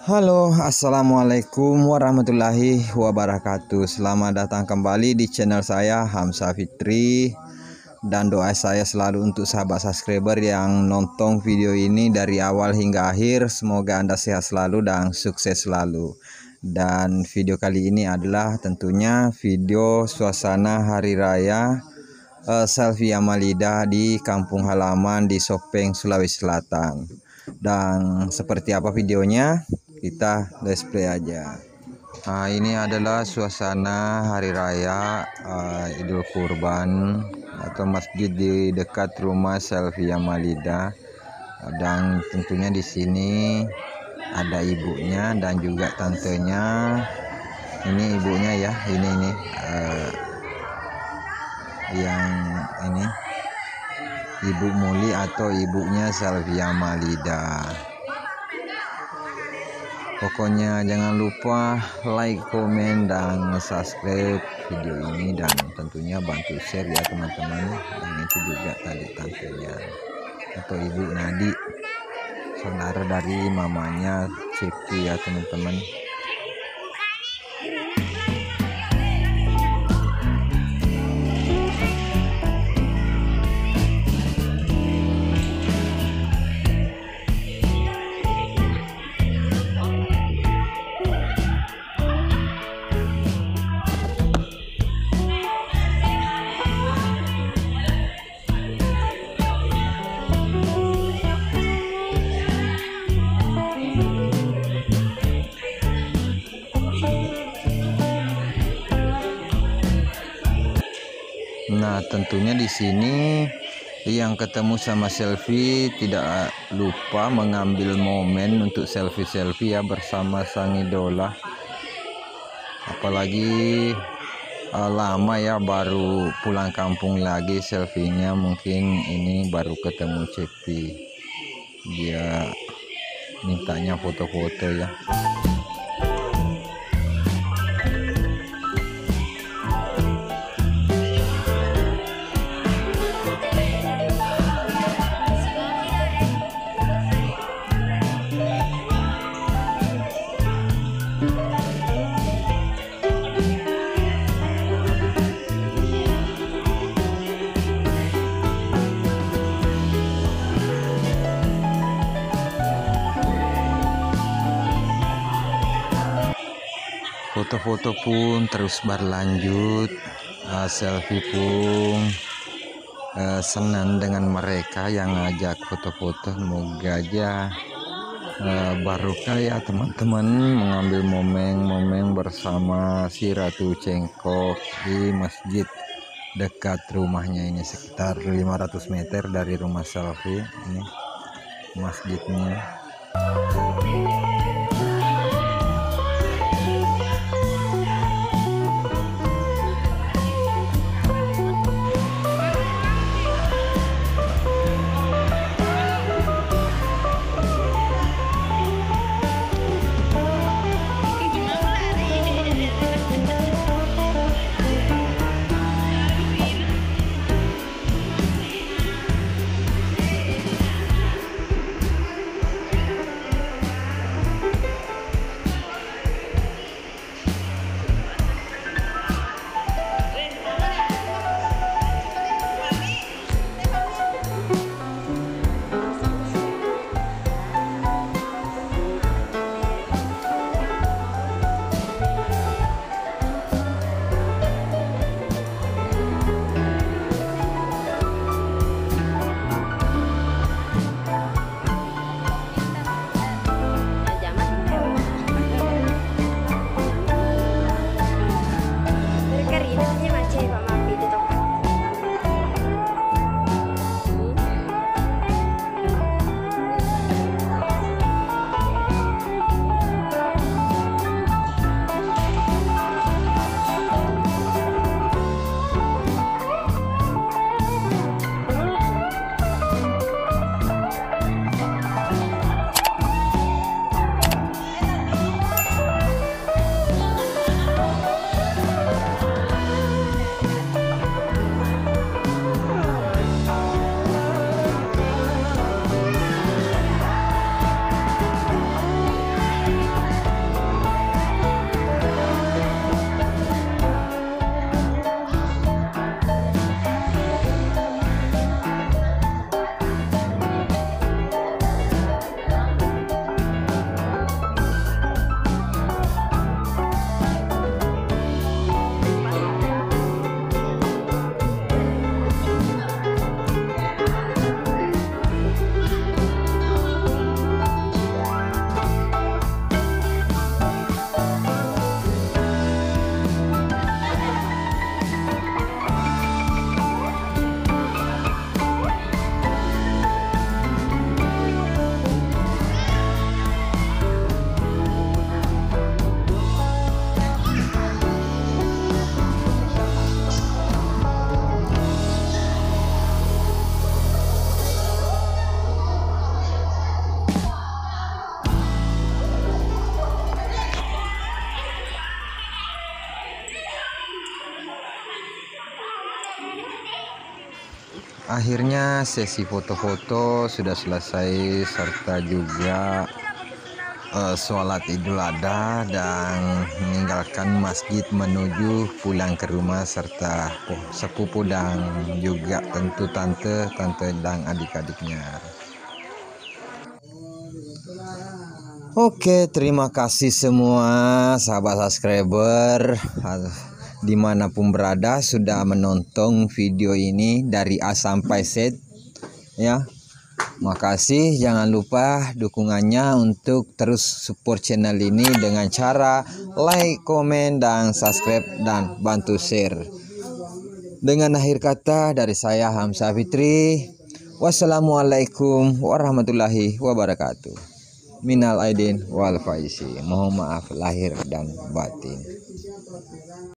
Halo, assalamualaikum warahmatullahi wabarakatuh. Selamat datang kembali di channel saya Hamzah Fitri. Dan doa saya selalu untuk sahabat subscriber yang nonton video ini dari awal hingga akhir. Semoga Anda sehat selalu dan sukses selalu. Dan video kali ini adalah tentunya video suasana hari raya Selfie Amalida di kampung halaman di Sopeng, Sulawesi Selatan. Dan seperti apa videonya? Kita let's play aja. Nah, ini adalah suasana hari raya Idul Kurban atau masjid di dekat rumah Selfie Amalida. Dan tentunya di sini ada ibunya dan juga tantenya. Ini ibunya ya, ini yang ini Ibu Muli atau ibunya Selfie Amalida. Pokoknya jangan lupa like, komen, dan subscribe video ini, dan tentunya bantu share ya teman-teman. Dan itu juga tadi tantenya atau Ibu Nadi, saudara dari mamanya Cepi ya teman-teman. Nah, tentunya di sini yang ketemu sama Selfie tidak lupa mengambil momen untuk selfie ya bersama sang idola. Apalagi lama ya baru pulang kampung lagi selfie-nya, mungkin ini baru ketemu Cepi. Dia mintanya foto-foto ya. Foto-foto pun terus berlanjut. Selfie pun senang dengan mereka yang ngajak foto-foto. Semoga aja barokah ya teman-teman, mengambil momen-momen bersama si Ratu Cengkok di masjid dekat rumahnya ini, sekitar 500 meter dari rumah Selfie. Ini masjidnya. Akhirnya sesi foto-foto sudah selesai, serta juga sholat Idul Adha dan meninggalkan masjid menuju pulang ke rumah, serta sepupu dan juga tentu tante dan adik-adiknya. Oke, terima kasih semua sahabat subscriber dimanapun berada sudah menonton video ini dari A sampai Z ya. Makasih, jangan lupa dukungannya untuk terus support channel ini dengan cara like, komen, dan subscribe, dan bantu share. Dengan akhir kata dari saya Hamzah Fitri, wassalamualaikum warahmatullahi wabarakatuh. Minal aidin wal faizin. Mohon maaf lahir dan batin.